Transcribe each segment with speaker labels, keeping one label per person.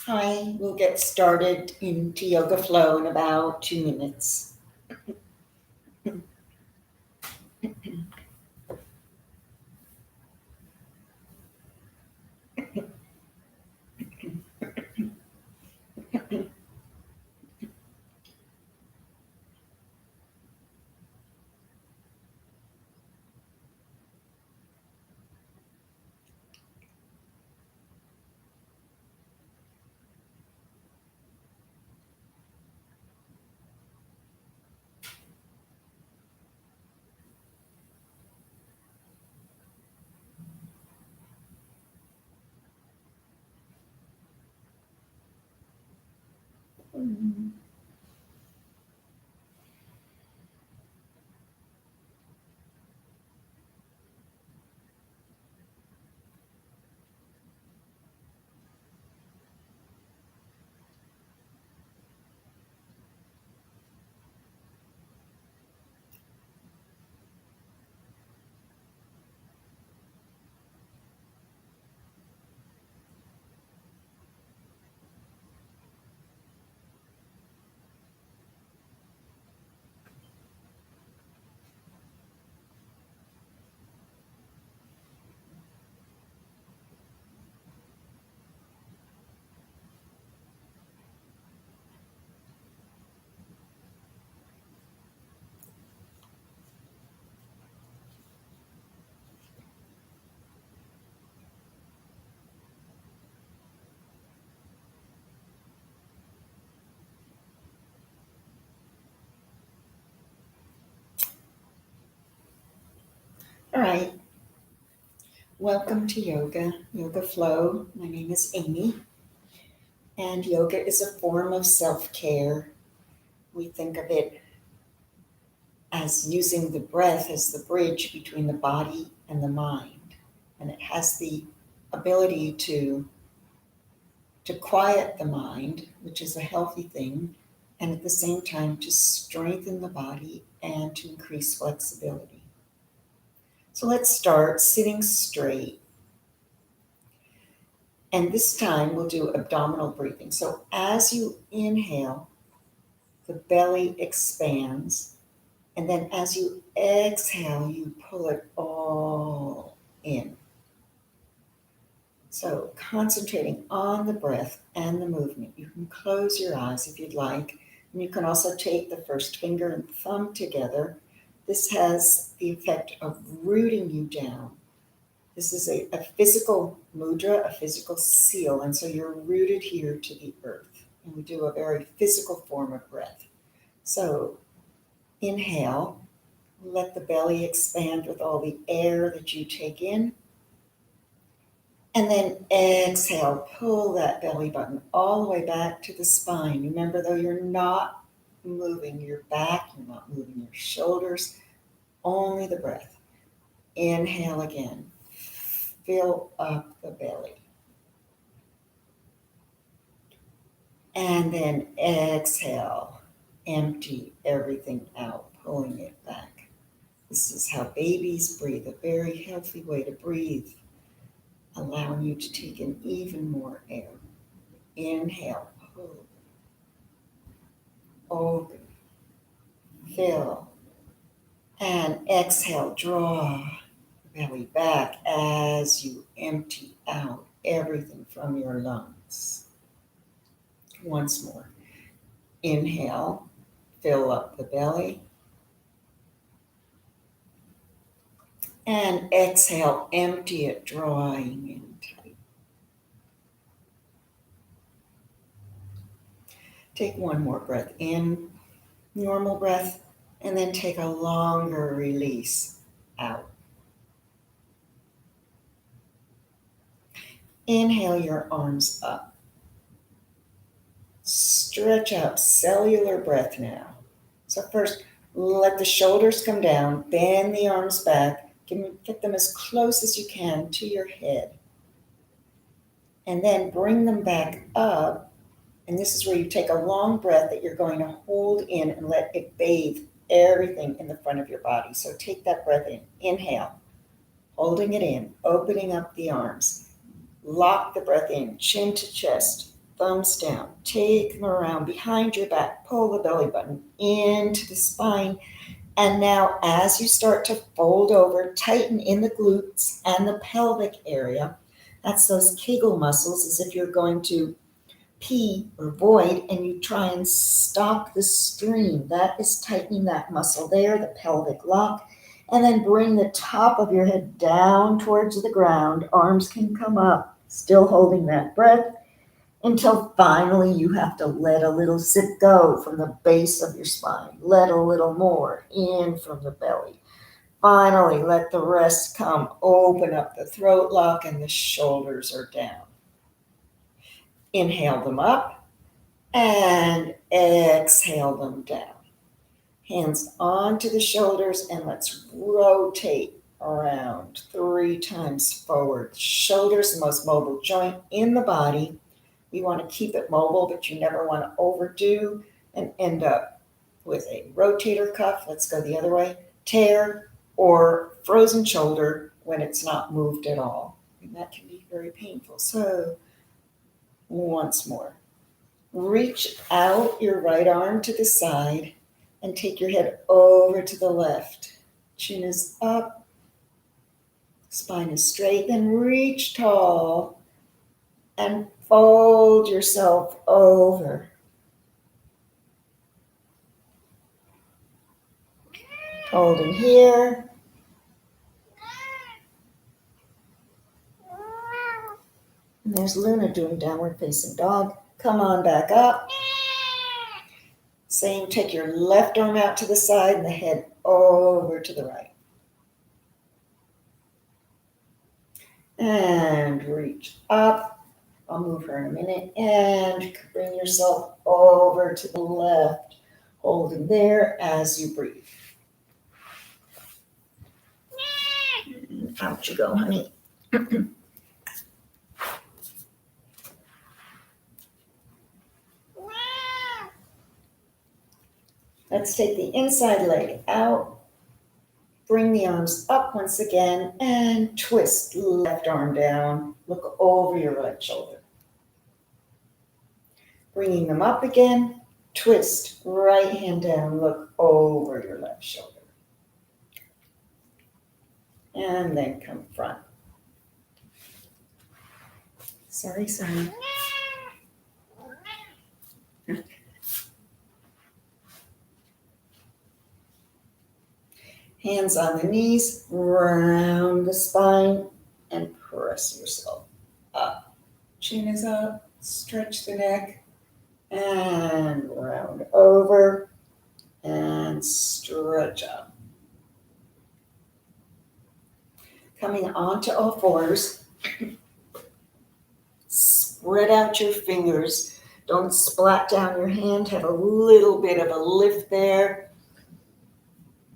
Speaker 1: Hi, we'll get started into Yoga Flow in about 2 minutes. All right, welcome to Yoga Flow. My name is Amy, and yoga is a form of self care. We think of it as using the breath as the bridge between the body and the mind, and it has the ability to quiet the mind, which is a healthy thing, and at the same time to strengthen the body and to increase flexibility. So let's start sitting straight. And this time we'll do abdominal breathing. So as you inhale, the belly expands. And then as you exhale, you pull it all in. So concentrating on the breath and the movement. You can close your eyes if you'd like. And you can also take the first finger and thumb together. This has the effect of rooting you down. This is a physical mudra, a physical seal, and so you're rooted here to the earth. And we do a very physical form of breath. So inhale, let the belly expand with all the air that you take in. And then exhale, pull that belly button all the way back to the spine. Remember, though, you're not moving your back, you're not moving your shoulders, only the breath. Inhale again. Fill up the belly. And then exhale. Empty everything out, pulling it back. This is how babies breathe, a very healthy way to breathe, allowing you to take in even more air. Inhale, pull, open, fill, and exhale, draw the belly back as you empty out everything from your lungs. Once more. Inhale, fill up the belly. And exhale, empty it, drawing in tight. Take one more breath in. normal breath, and then take a longer release out. Inhale your arms up. Stretch out, cellular breath now. So first, let the shoulders come down, bend the arms back, get them as close as you can to your head. And then bring them back up. And this is where you take a long breath that you're going to hold in and let it bathe everything in the front of your body. So take that breath in. Inhale, holding it in, opening up the arms. Lock the breath in, chin to chest, thumbs down. Take them around behind your back. Pull the belly button into the spine. And now as you start to fold over, tighten in the glutes and the pelvic area. That's those Kegel muscles, as if you're going to pee or void and you try and stop the stream. That is tightening that muscle there, the pelvic lock. And then bring the top of your head down towards the ground. Arms can come up, still holding that breath, until finally you have to let a little zip go from the base of your spine. Let a little more in from the belly. Finally, let the rest come. Open up the throat lock and the shoulders are down. Inhale them up and exhale them down. Hands onto the shoulders and let's rotate around 3 times forward. Shoulders, the most mobile joint in the body. You want to keep it mobile, but you never want to overdo and end up with a rotator cuff. Let's go the other way. Tear or frozen shoulder when it's not moved at all. And that can be very painful. So once more, reach out your right arm to the side and take your head over to the left. Chin is up, spine is straight, then reach tall and fold yourself over. Holding here. And there's Luna doing downward facing dog. Come on back up. Same, take your left arm out to the side and the head over to the right. And reach up. I'll move her in a minute. And bring yourself over to the left. Holding there as you breathe. Out you go, honey. Let's take the inside leg out. Bring the arms up once again and twist left arm down. Look over your right shoulder. Bringing them up again. Twist right hand down. Look over your left shoulder. And then come front. Sorry. Hands on the knees, round the spine, and press yourself up. Chin is up, stretch the neck, and round over, and stretch up. Coming onto all fours, spread out your fingers. Don't splat down your hand, have a little bit of a lift there.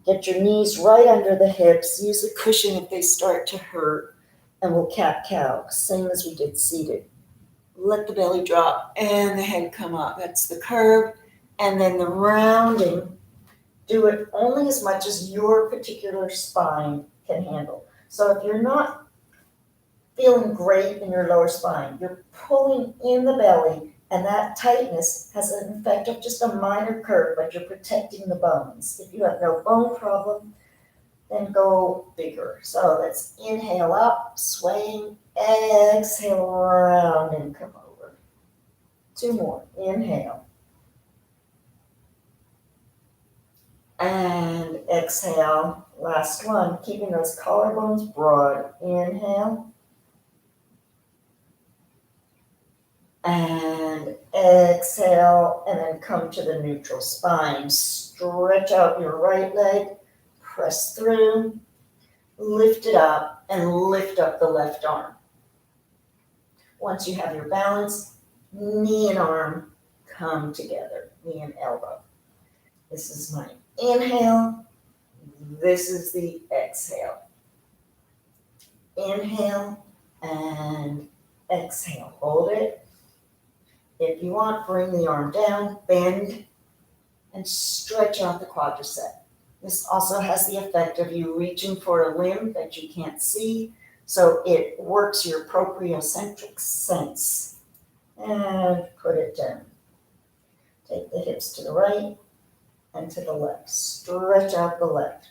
Speaker 1: Get your knees right under the hips. Use a cushion if they start to hurt. And we'll cat-cow, same as we did seated. Let the belly drop and the head come up. That's the curve. And then the rounding, do it only as much as your particular spine can handle. So if you're not feeling great in your lower spine, you're pulling in the belly, and that tightness has an effect of just a minor curve, but you're protecting the bones. If you have no bone problem, then go bigger. So let's inhale up, swaying, exhale around and come over. 2 more, inhale. And exhale, last one, keeping those collarbones broad. Inhale. And exhale, and then come to the neutral spine. Stretch out your right leg, press through, lift it up, and lift up the left arm. Once you have your balance, knee and arm come together, knee and elbow. This is my inhale. This is the exhale. Inhale and exhale. Hold it. If you want, bring the arm down, bend, and stretch out the quadricep. This also has the effect of you reaching for a limb that you can't see, so it works your propriocentric sense. And put it down. Take the hips to the right and to the left. Stretch out the left,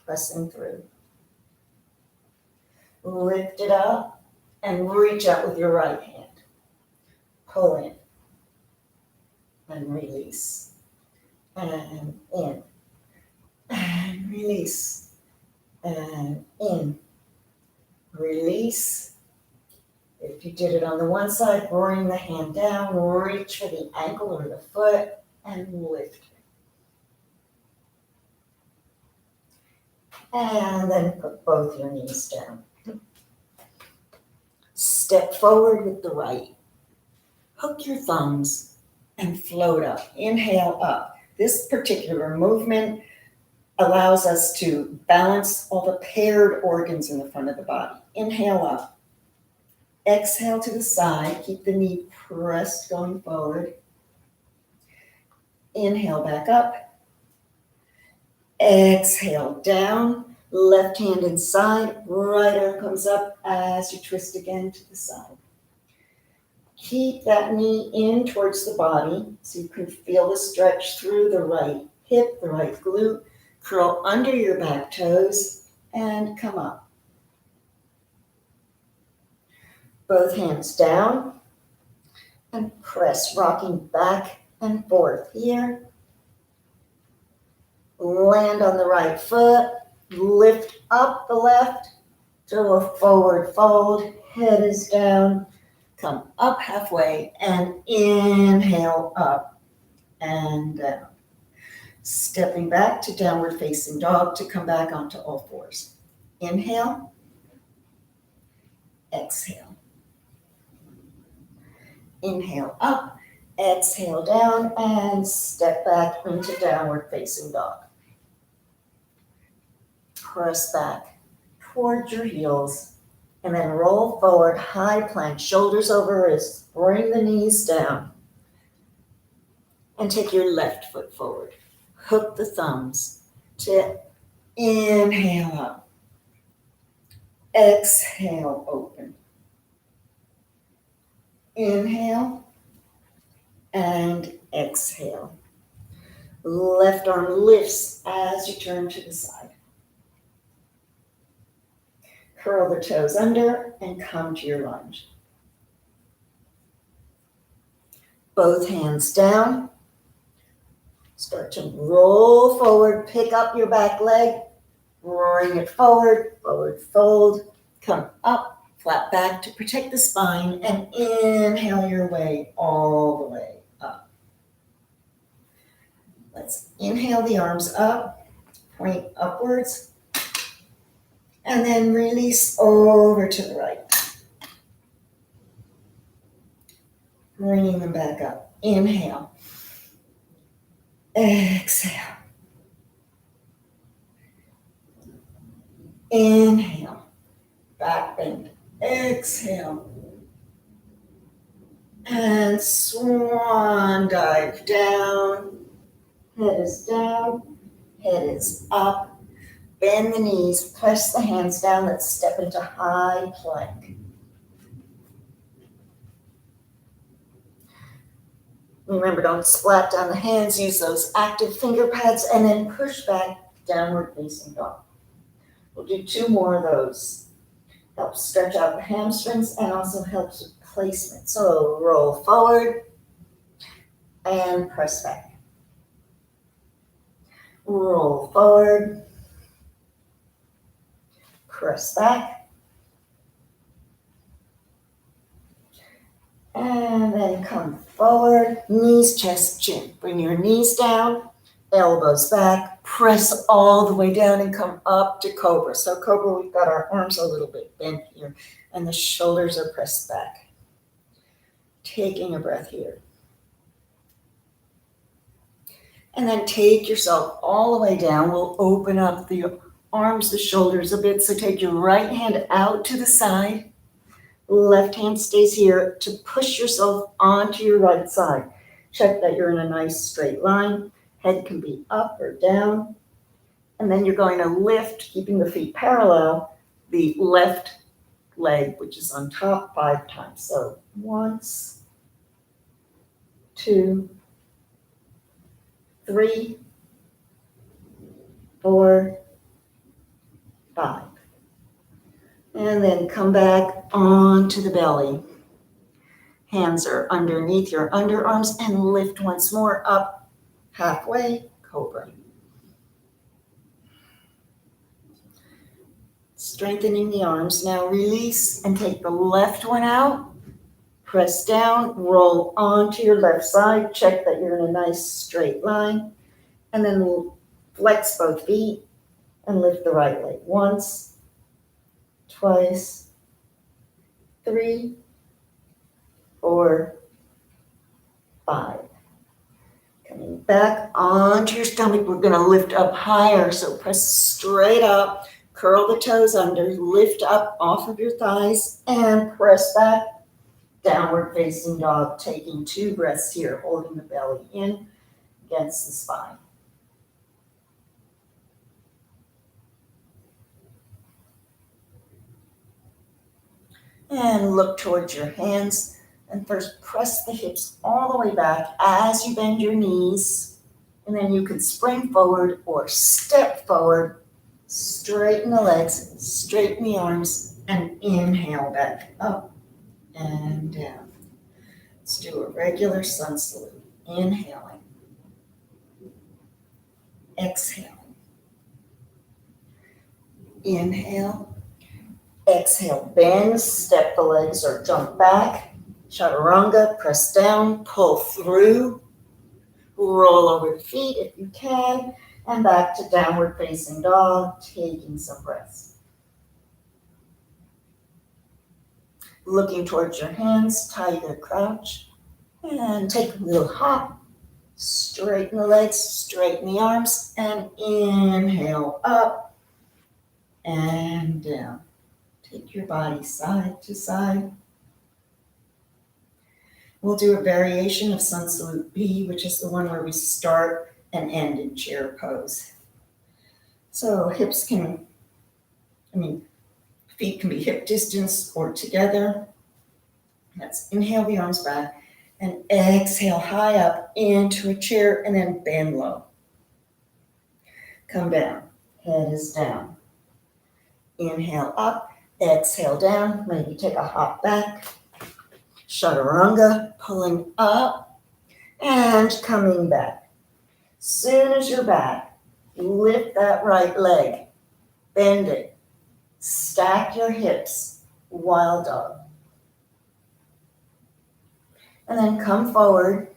Speaker 1: pressing through. Lift it up and reach out with your right hand. Pull in and release. And in. And release. And in. Release. If you did it on the one side, bring the hand down, reach for the ankle or the foot, and lift it. And then put both your knees down. Step forward with the right. Hook your thumbs and float up. Inhale up. This particular movement allows us to balance all the paired organs in the front of the body. Inhale up. Exhale to the side. Keep the knee pressed going forward. Inhale back up. Exhale down. Left hand inside. Right arm comes up as you twist again to the side. Keep that knee in towards the body so you can feel the stretch through the right hip, the right glute. Curl under your back toes and come up. Both hands down and press, rocking back and forth here. Land on the right foot, lift up the left, do a forward fold, head is down, come up halfway and inhale up and down. Stepping back to downward facing dog to come back onto all fours. Inhale, exhale. Inhale up, exhale down, and step back into downward facing dog. Press back towards your heels, and then roll forward, high plank, shoulders over wrists. Bring the knees down, and take your left foot forward. Hook the thumbs to inhale up. Exhale, open. Inhale and exhale. Left arm lifts as you turn to the side. Curl the toes under and come to your lunge. Both hands down. Start to roll forward, pick up your back leg, bring it forward, forward fold, come up, flat back to protect the spine, and inhale your way all the way up. Let's inhale the arms up, point upwards, and then release over to the right. Bringing them back up. Inhale. Exhale. Inhale. Back bend. Exhale. And swan dive down. Head is down. Head is up. Bend the knees. Press the hands down. Let's step into high plank. Remember, don't splat down the hands. Use those active finger pads and then push back, downward facing dog. We'll do 2 more of those. Helps stretch out the hamstrings and also helps with placement. So roll forward and press back. Roll forward, press back, And then come forward, knees, chest, chin. Bring your knees down, elbows back, press all the way down and come up to cobra. So cobra, we've got our arms a little bit bent here and the shoulders are pressed back. Taking a breath here. And then take yourself all the way down. We'll open up the arms, the shoulders a bit. So take your right hand out to the side. Left hand stays here to push yourself onto your right side. Check that you're in a nice straight line. Head can be up or down. And then you're going to lift, keeping the feet parallel, the left leg, which is on top 5 times. So once, 2, 3, 4, 5. And then come back onto the belly. Hands are underneath your underarms and lift once more up halfway, cobra. Strengthening the arms. Now release and take the left one out. Press down, roll onto your left side. Check that you're in a nice straight line. And then we'll flex both feet and lift the right leg. Once, twice, 3, 4, 5. Coming back onto your stomach, we're going to lift up higher. So press straight up, curl the toes under, lift up off of your thighs, and press back. Downward facing dog, taking 2 breaths here, holding the belly in against the spine. And look towards your hands. And first press the hips all the way back as you bend your knees. And then you can spring forward or step forward. Straighten the legs, straighten the arms, and inhale back up and down. Let's do a regular sun salute. Inhaling. Exhaling. Inhale. Exhale. Bend, step the legs or jump back. Chaturanga, press down, pull through. Roll over the feet if you can. And back to downward facing dog, taking some breaths. Looking towards your hands, tiger crouch. And take a little hop. Straighten the legs, straighten the arms, and inhale up and down. Take your body side to side. We'll do a variation of Sun Salute B, which is the one where we start and end in chair pose. So hips feet can be hip distance or together. Let's inhale the arms back and exhale high up into a chair and then bend low. Come down, head is down. Inhale up, exhale down, maybe take a hop back. Chaturanga, pulling up and coming back. Soon as you're back, lift that right leg, bend it, stack your hips, wild dog. And then come forward,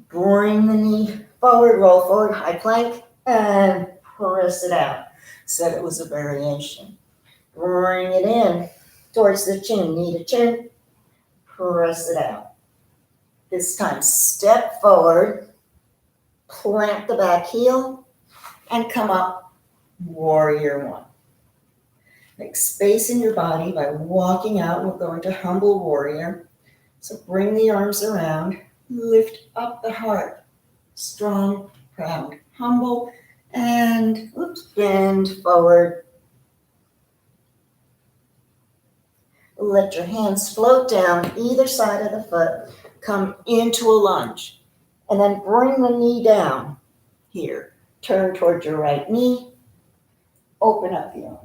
Speaker 1: bring the knee forward, roll forward, high plank, and press it out. Said it was a variation. Bring it in towards the chin, knee to chin, press it out. This time, step forward, plant the back heel, and come up, warrior one. Make space in your body by walking out. We'll go into humble warrior. So bring the arms around, lift up the heart, strong, proud, humble, and bend forward. Let your hands float down either side of the foot, come into a lunge, and then bring the knee down here. Turn towards your right knee, open up the arm.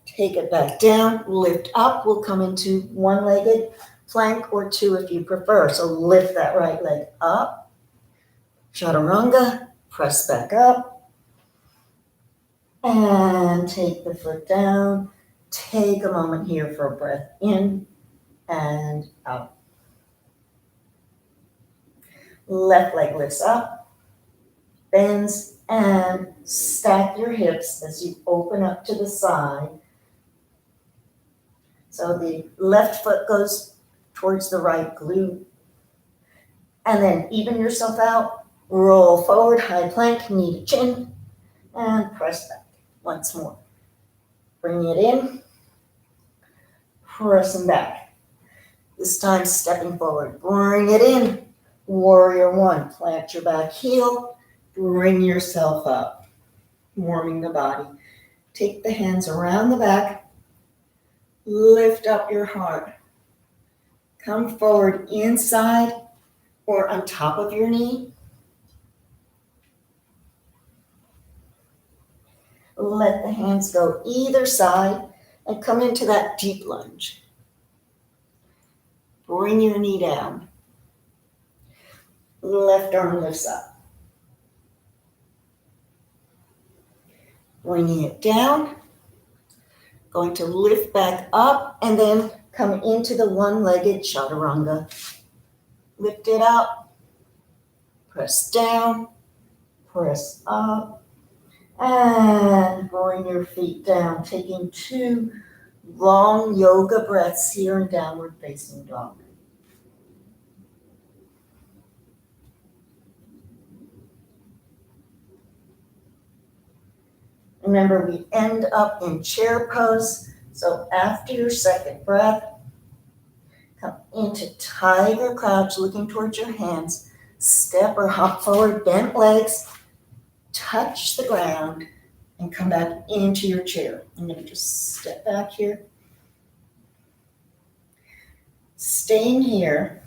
Speaker 1: Take it back down, lift up. We'll come into one-legged plank or 2 if you prefer. So lift that right leg up. Chaturanga, press back up. And take the foot down. Take a moment here for a breath in and out. Left leg lifts up, bends, and stack your hips as you open up to the side. So the left foot goes towards the right glute. And then even yourself out, roll forward, high plank, knee to chin, and press back once more. Bring it in, pressing back. This time stepping forward, bring it in. Warrior one, plant your back heel, bring yourself up, warming the body. Take the hands around the back, lift up your heart. Come forward inside or on top of your knee. Let the hands go either side and come into that deep lunge. Bring your knee down. Left arm lifts up. Bringing it down. Going to lift back up and then come into the one-legged chaturanga. Lift it up. Press down. Press up. And bring your feet down, taking 2 long yoga breaths here in downward facing dog. Remember, we end up in chair pose. So after your second breath, come into tiger crouch, looking towards your hands. Step or hop forward, bent legs, touch the ground, and come back into your chair. I'm going to just step back here. Staying here,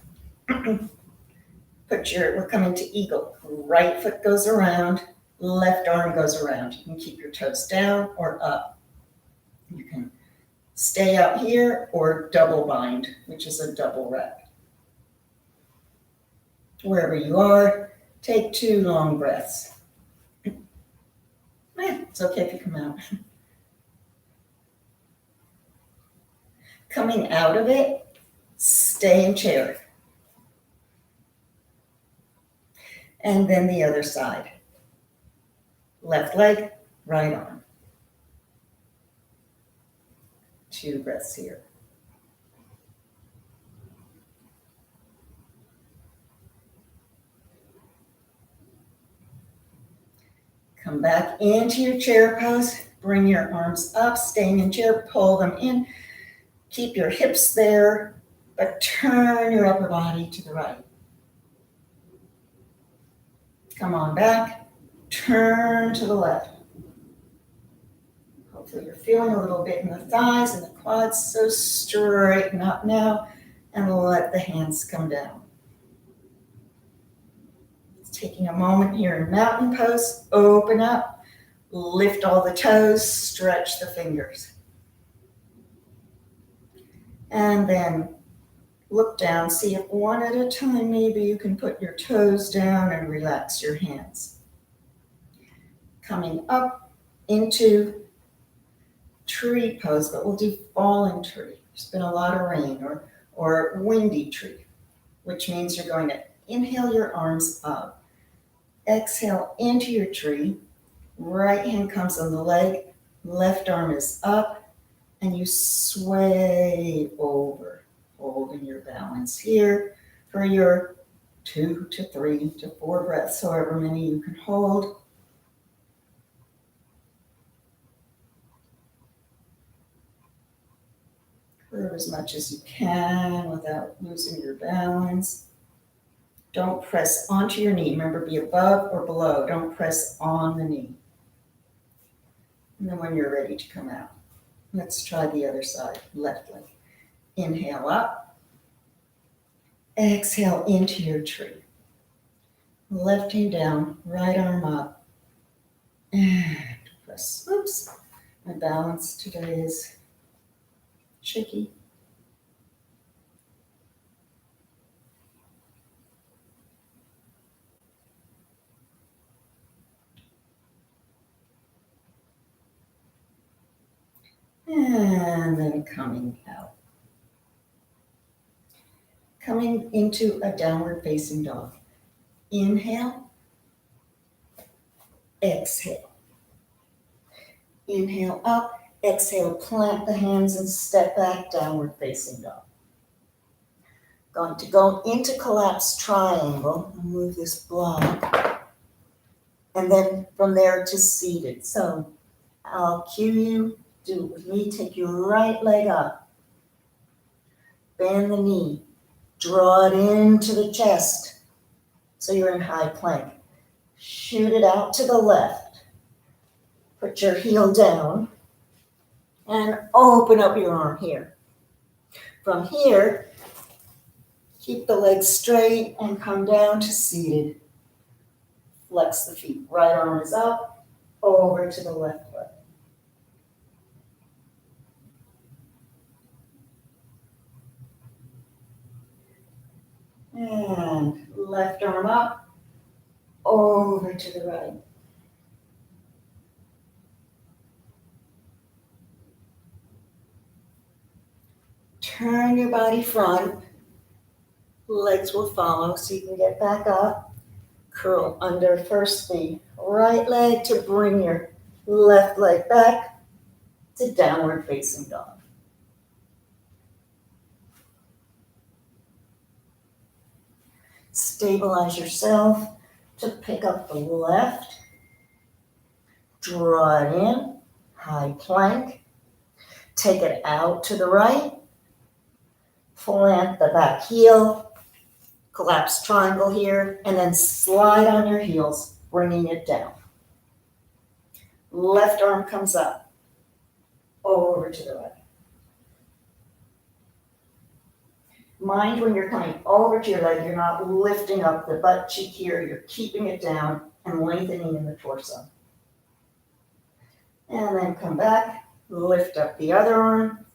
Speaker 1: we're coming to eagle. Right foot goes around, left arm goes around. You can keep your toes down or up. You can stay out here or double bind, which is a double wrap. Wherever you are, take 2 long breaths. It's okay if you come out. Coming out of it, stay in chair. And then the other side. Left leg, right arm. 2 breaths here. Come back into your chair pose. Bring your arms up, staying in chair, pull them in. Keep your hips there, but turn your upper body to the right. Come on back, turn to the left. Hopefully you're feeling a little bit in the thighs and the quads, so straighten up now and let the hands come down. Taking a moment here in mountain pose, open up, lift all the toes, stretch the fingers. And then look down, see if one at a time maybe you can put your toes down and relax your hands. Coming up into tree pose, but we'll do falling tree. There's been a lot of rain or windy tree, which means you're going to inhale your arms up. Exhale into your tree. Right hand comes on the leg, left arm is up, and you sway over, holding your balance here for your 2 to 3 to 4 breaths, however many you can hold. Curve as much as you can without losing your balance. Don't press onto your knee. Remember, be above or below. Don't press on the knee. And then when you're ready to come out, let's try the other side, left leg. Inhale up. Exhale into your tree. Left hand down, right arm up. And press. Oops. My balance today is shaky. And then coming out. Coming into a downward facing dog. Inhale, exhale. Inhale up, exhale, plant the hands and step back, downward facing dog. Going to go into collapsed triangle, move this block, and then from there to seated. So I'll cue you, do it with me, take your right leg up, bend the knee, draw it into the chest, so you're in high plank. Shoot it out to the left, put your heel down, and open up your arm here. From here, keep the legs straight and come down to seated. Flex the feet. Right arm is up, over to the left leg. And left arm up, over to the right. Turn your body front. Legs will follow so you can get back up. Curl under first knee. Right leg to bring your left leg back to downward facing dog. Stabilize yourself to pick up the left. Draw it in, high plank. Take it out to the right. Plant the back heel. Collapse triangle here, and then slide on your heels, bringing it down. Left arm comes up, over to the right. Mind when you're coming over to your leg, you're not lifting up the butt cheek here, you're keeping it down and lengthening in the torso. And then come back, lift up the other arm,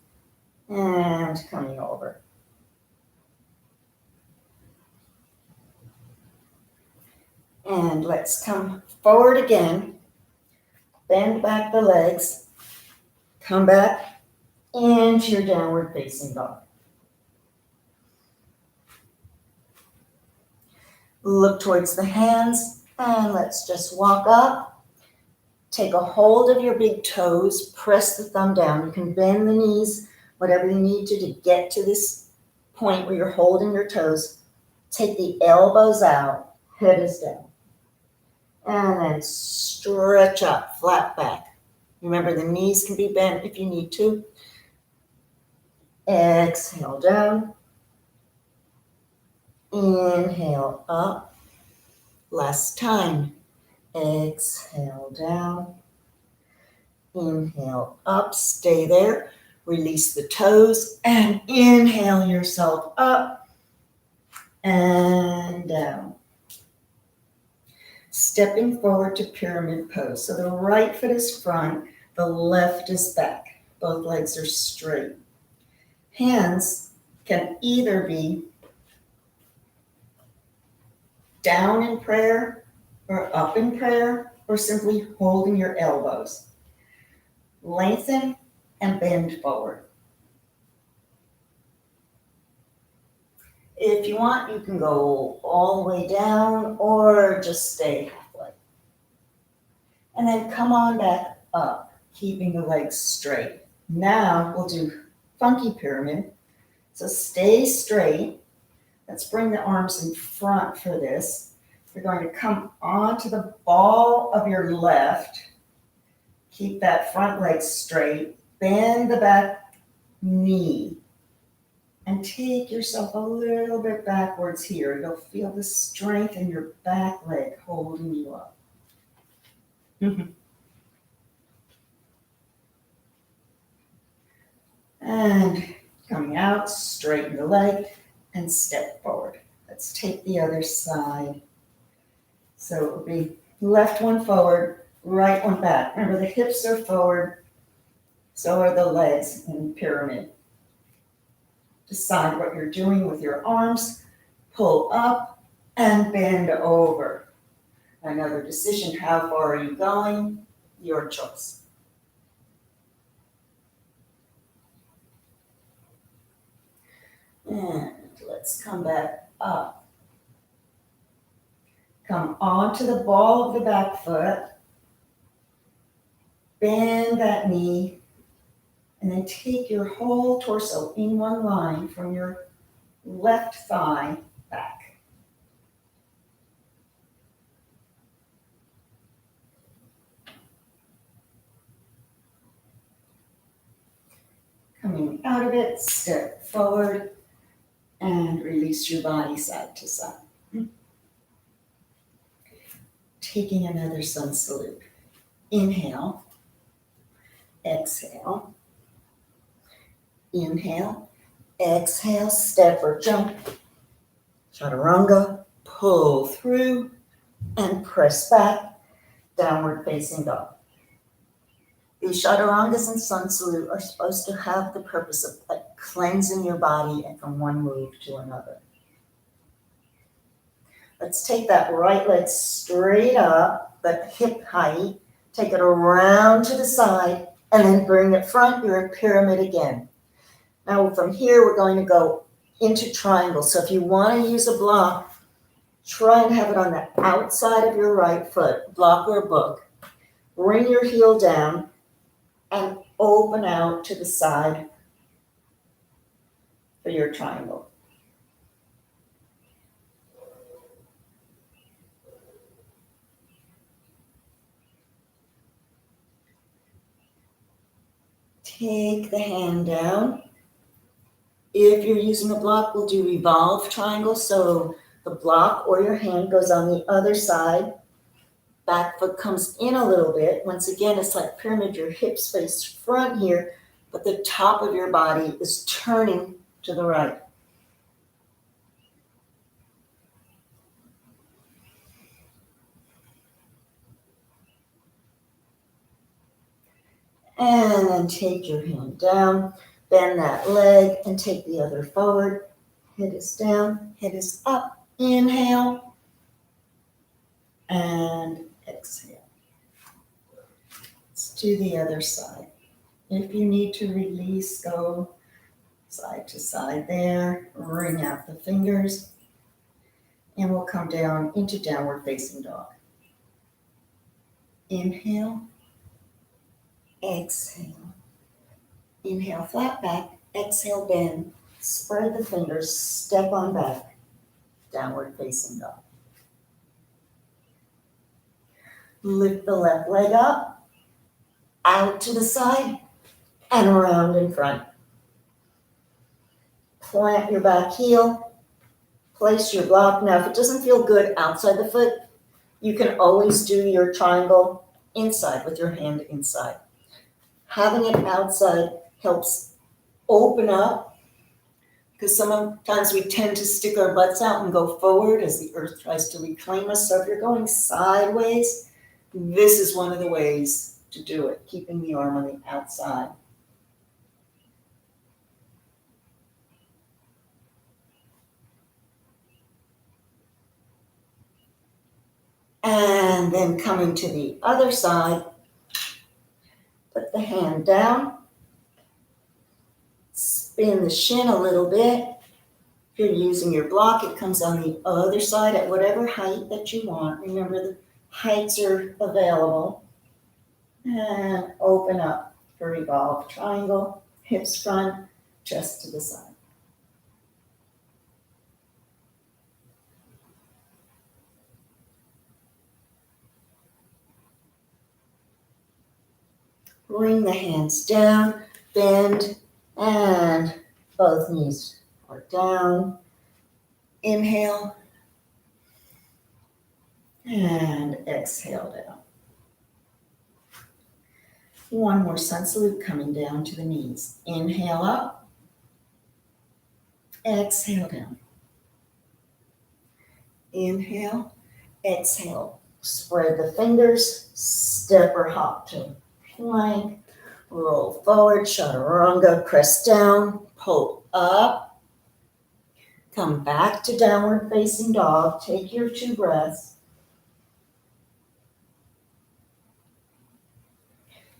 Speaker 1: and coming over. And let's come forward again, bend back the legs, come back into your downward facing dog. Look towards the hands, and let's just walk up. Take a hold of your big toes, press the thumb down. You can bend the knees, whatever you need to get to this point where you're holding your toes. Take the elbows out, head is down. And then stretch up, flat back. Remember, the knees can be bent if you need to. Exhale down. Inhale up. Last time. Exhale down. Inhale up. Stay there. Release the toes and inhale yourself up and down. Stepping forward to pyramid pose. So the right foot is front, the left is back. Both legs are straight. Hands can either be down in prayer or up in prayer or simply holding your elbows. Lengthen and bend forward. If you want, you can go all the way down or just stay halfway. And then come on back up, keeping the legs straight. Now we'll do funky pyramid. So stay straight. Let's bring the arms in front for this. You're going to come onto the ball of your left. Keep that front leg straight. Bend the back knee. And take yourself a little bit backwards here. You'll feel the strength in your back leg holding you up. And coming out, straighten the leg and step forward. Let's take the other side. So it will be left one forward, right one back. Remember, the hips are forward, so are the legs in pyramid. Decide what you're doing with your arms. Pull up and bend over. Another decision, how far are you going? Your choice. And let's come back up. Come onto the ball of the back foot. Bend that knee. And then take your whole torso in one line from your left thigh back. Coming out of it, step forward and release your body side to side. Taking another sun salute. Inhale, exhale, inhale, exhale, step or jump, chaturanga, pull through and press back, downward facing dog. These chaturangas and sun salute are supposed to have the purpose of cleansing your body and from one move to another. Let's take that right leg straight up, but hip height. Take it around to the side and then bring it front. You're in pyramid again. Now from here, we're going to go into triangle. So if you want to use a block, try and have it on the outside of your right foot, block or book. Bring your heel down and open out to the side for your triangle. Take the hand down. If you're using a block, we'll do revolve triangle. So the block or your hand goes on the other side. Back foot comes in a little bit. Once again, it's like pyramid. Your hips face front here, but the top of your body is turning to the right. And then take your hand down, bend that leg, and take the other forward. Head is down, head is up. Inhale, and exhale. Let's do the other side. If you need to release, go side to side there. Wring out the fingers. And we'll come down into downward facing dog. Inhale. Exhale. Inhale, flat back. Exhale, bend. Spread the fingers. Step on back. Downward facing dog. Lift the left leg up. Out to the side. And around in front. Plant your back heel. Place your block. Now, if it doesn't feel good outside the foot, you can always do your triangle inside with your hand inside. Having it outside helps open up because sometimes we tend to stick our butts out and go forward as the earth tries to reclaim us. So if you're going sideways, this is one of the ways to do it, keeping the arm on the outside. And then coming to the other side, put the hand down, spin the shin a little bit. If you're using your block, it comes on the other side at whatever height that you want. Remember, the heights are available. And open up for revolve triangle, hips front, chest to the side. Bring the hands down, bend, and both knees are down. Inhale, and exhale down. One more sun salute coming down to the knees. Inhale up, exhale down. Inhale, exhale. Spread the fingers, step or hop to plank, roll forward, chaturanga, press down, pull up, come back to downward facing dog, take your 2 breaths,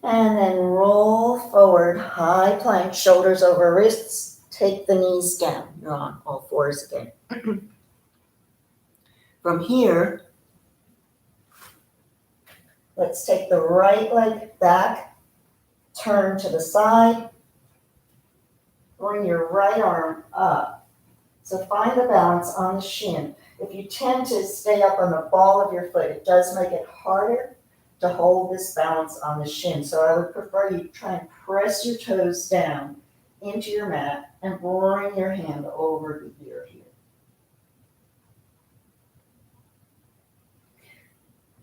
Speaker 1: and then roll forward, high plank, shoulders over wrists, Take the knees down. You're on all fours again. From here, let's take the right leg back, turn to the side, bring your right arm up. So find the balance on the shin. If you tend to stay up on the ball of your foot, it does make it harder to hold this balance on the shin. So I would prefer you try and press your toes down into your mat and bring your hand over the ear here.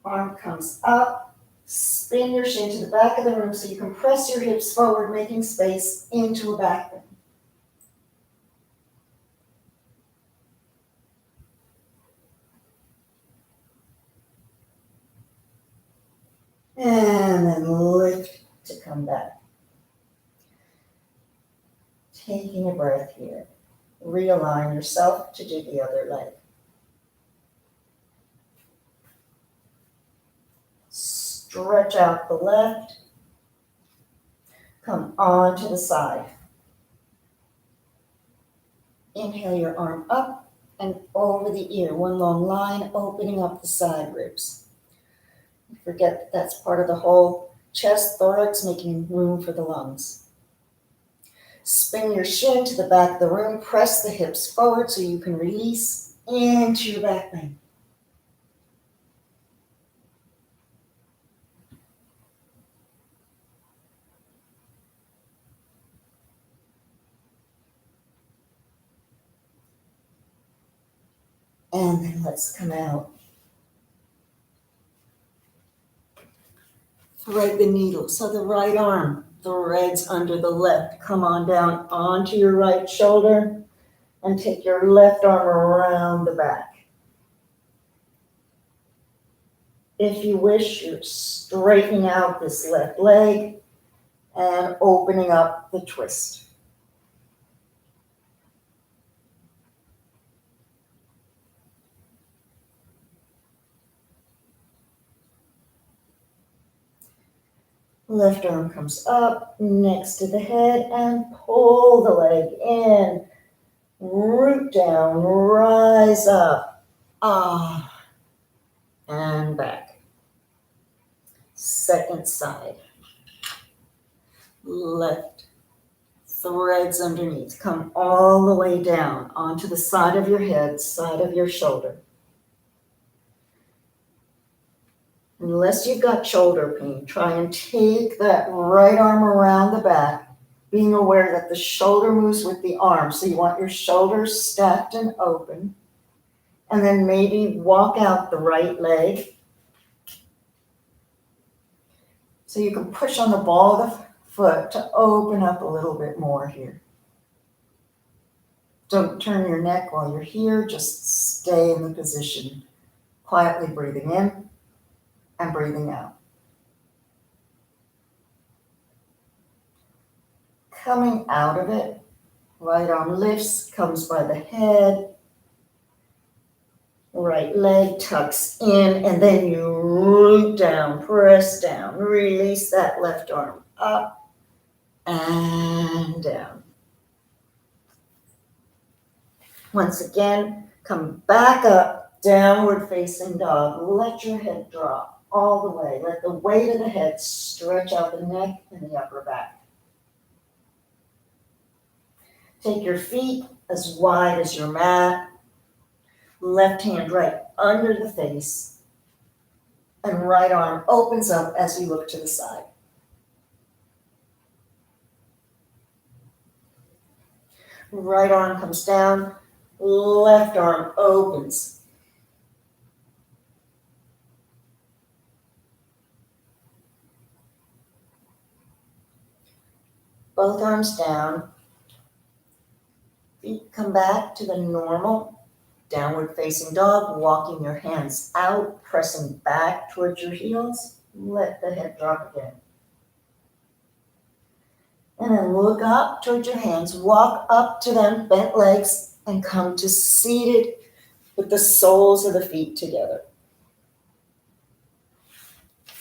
Speaker 1: Arm comes up, spin your shin to the back of the room so you can press your hips forward, making space into a back bend. And then lift to come back. Taking a breath here. Realign yourself to do the other leg. Stretch out the left. Come on to the side. Inhale your arm up and over the ear. One long line, opening up the side ribs. Forget that that's part of the whole chest, thorax, making room for the lungs. Spin your shin to the back of the room. Press the hips forward so you can release into your back bend. And then let's come out. Thread the needle. So the right arm threads under the left. Come on down onto your right shoulder and take your left arm around the back. If you wish, you're straightening out this left leg and opening up the twist. Left arm comes up next to the head and pull the leg in. Root down, rise up. And back. Second side. Left. Threads underneath. Come all the way down onto the side of your head, side of your shoulder. Unless you've got shoulder pain, try and take that right arm around the back, being aware that the shoulder moves with the arm. So you want your shoulders stacked and open. And then maybe walk out the right leg. So you can push on the ball of the foot to open up a little bit more here. Don't turn your neck while you're here. Just stay in the position. Quietly breathing in and breathing out. Coming out of it, right arm lifts, comes by the head. Right leg tucks in, and then you root down, press down, release that left arm up and down. Once again, come back up, downward facing dog. Let your head drop all the way. Let the weight of the head stretch out the neck and the upper back. Take your feet as wide as your mat. Left hand right under the face. And right arm opens up as you look to the side. Right arm comes down. Left arm opens. Both arms down. Feet come back to the normal downward facing dog, walking your hands out, pressing back towards your heels. Let the head drop again. And then look up towards your hands, walk up to them, bent legs, and come to seated with the soles of the feet together.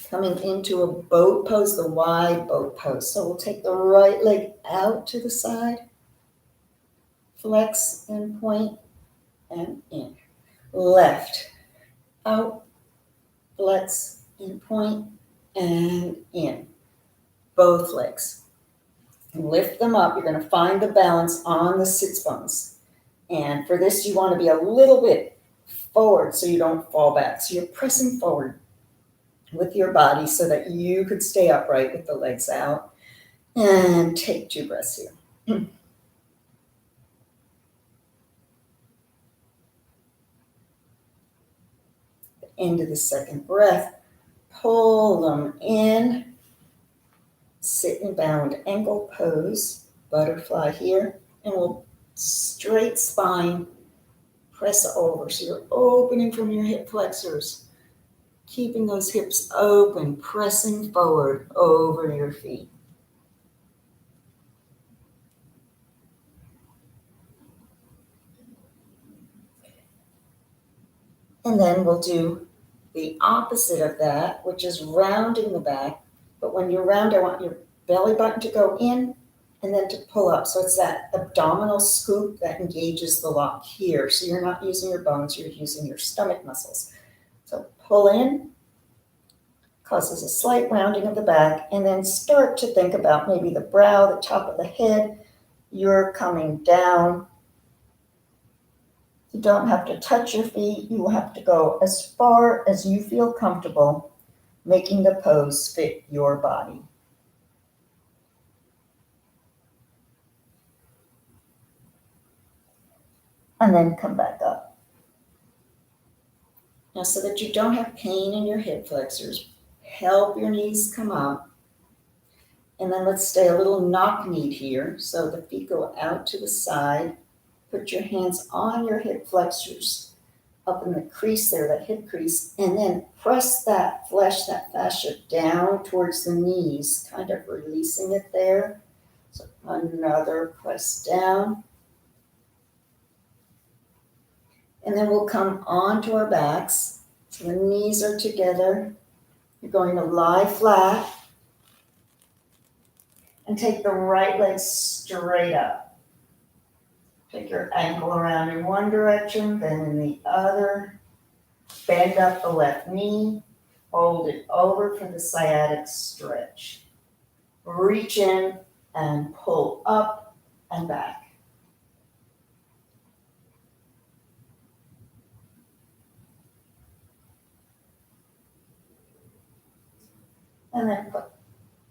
Speaker 1: Coming into a boat pose, the wide boat pose. So we'll take the right leg out to the side. flex and point and in. Left, out, flex and point and in. Both legs. Lift them up. You're going to find the balance on the sits bones. And for this, you want to be a little bit forward so you don't fall back. So you're pressing forward with your body so that you could stay upright with the legs out. And take 2 breaths here. End of the second breath, pull them in, sit in bound angle pose, butterfly here, and we'll straight spine, press over. So you're opening from your hip flexors, keeping those hips open, pressing forward over your feet. And then we'll do the opposite of that, which is rounding the back. But when you round, I want your belly button to go in and then to pull up. So it's that abdominal scoop that engages the lock here. So you're not using your bones, you're using your stomach muscles. So pull in, causes a slight rounding of the back, and then start to think about maybe the brow, the top of the head. You're coming down. You don't have to touch your feet. You will have to go as far as you feel comfortable, making the pose fit your body. And then come back up. Now, so that you don't have pain in your hip flexors, help your knees come up. And then let's stay a little knock-kneed here. So the feet go out to the side. Put your hands on your hip flexors up in the crease there, that hip crease, and then press that flesh, that fascia down towards the knees, kind of releasing it there. So another press down. And then we'll come onto our backs. So the knees are together. You're going to lie flat and take the right leg straight up. Take your ankle around in one direction, then in the other. Bend up the left knee. Hold it over for the sciatic stretch. Reach in and pull up and back. And then put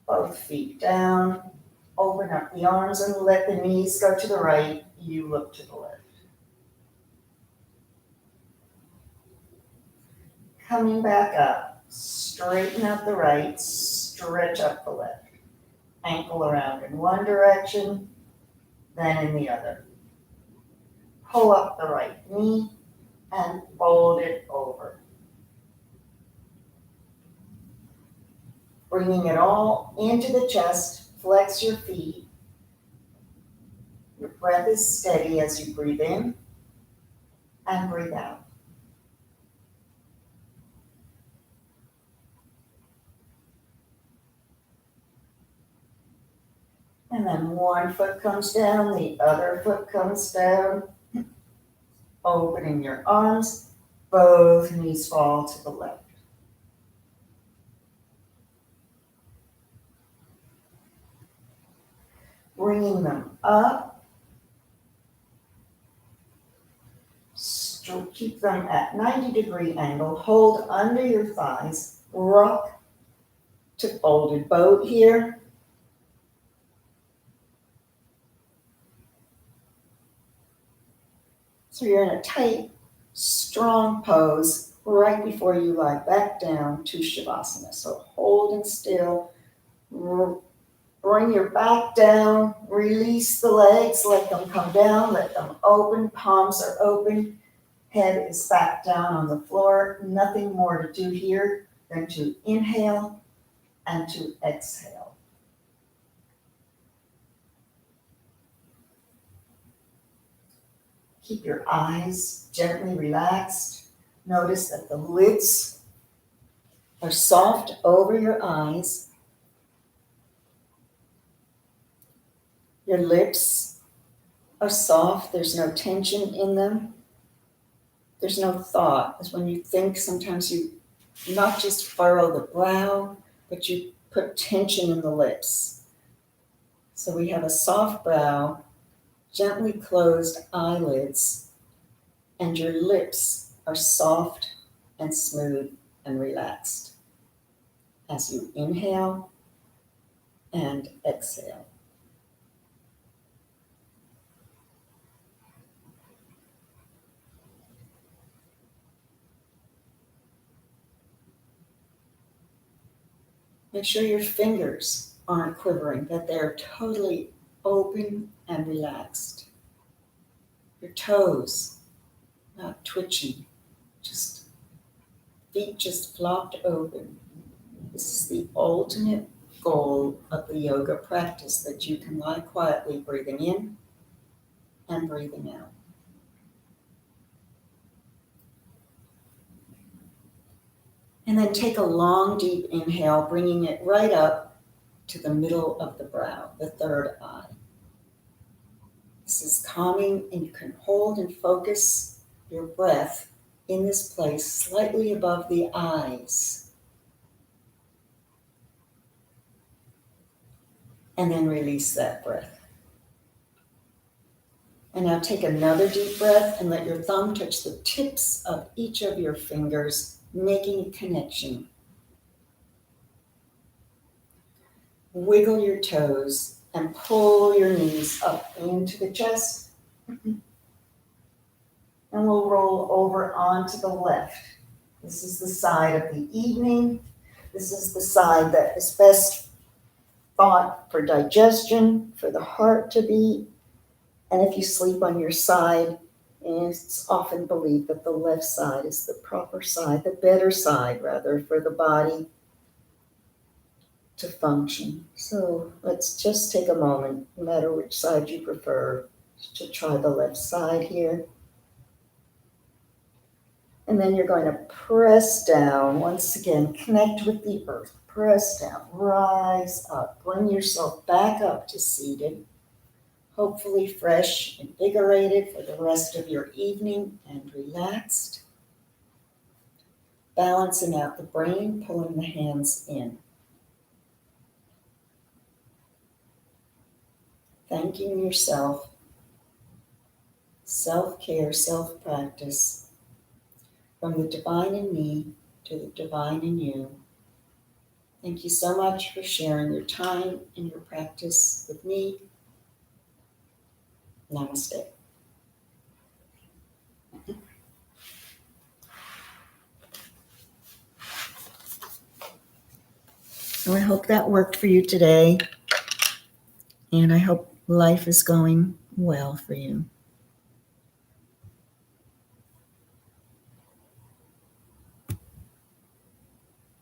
Speaker 1: both feet down. Open up the arms and let the knees go to the right. You look to the left. Coming back up, straighten out the right, stretch up the left. Ankle around in one direction, then in the other. Pull up the right knee and fold it over. Bringing it all into the chest, flex your feet. Your breath is steady as you breathe in and breathe out. And then one foot comes down, the other foot comes down. Opening your arms, both knees fall to the left. Bringing them up. Keep them at 90-degree angle. Hold under your thighs. Rock to folded boat here. So you're in a tight, strong pose right before you lie back down to Shavasana. So holding still. Bring your back down. Release the legs. Let them come down. Let them open. Palms are open. Head is back down on the floor. Nothing more to do here than to inhale and to exhale. Keep your eyes gently relaxed. Notice that the lids are soft over your eyes. Your lips are soft. There's no tension in them. There's no thought. It's when you think, sometimes you not just furrow the brow, but you put tension in the lips. So we have a soft brow, gently closed eyelids, and your lips are soft and smooth and relaxed as you inhale and exhale. Make sure your fingers aren't quivering, that they're totally open and relaxed. Your toes not twitching, just feet just flopped open. This is the ultimate goal of the yoga practice, that you can lie quietly, breathing in and breathing out. And then take a long, deep inhale, bringing it right up to the middle of the brow, the third eye. This is calming, and you can hold and focus your breath in this place slightly above the eyes. And then release that breath. And now take another deep breath and let your thumb touch the tips of each of your fingers, making a connection. Wiggle your toes and pull your knees up into the chest. And we'll roll over onto the left. This is the side of the evening. This is the side that is best thought for digestion, for the heart to beat. And if you sleep on your side, it's often believed that the left side is the proper side, the better side, rather, for the body to function. So let's just take a moment, no matter which side you prefer, to try the left side here. And then you're going to press down. Once again, connect with the earth. Press down, rise up, bring yourself back up to seated. Hopefully fresh, invigorated for the rest of your evening and relaxed. Balancing out the brain, pulling the hands in. Thanking yourself. Self-care, self-practice. From the divine in me to the divine in you. Thank you so much for sharing your time and your practice with me. Namaste. So I hope that worked for you today, and I hope life is going well for you.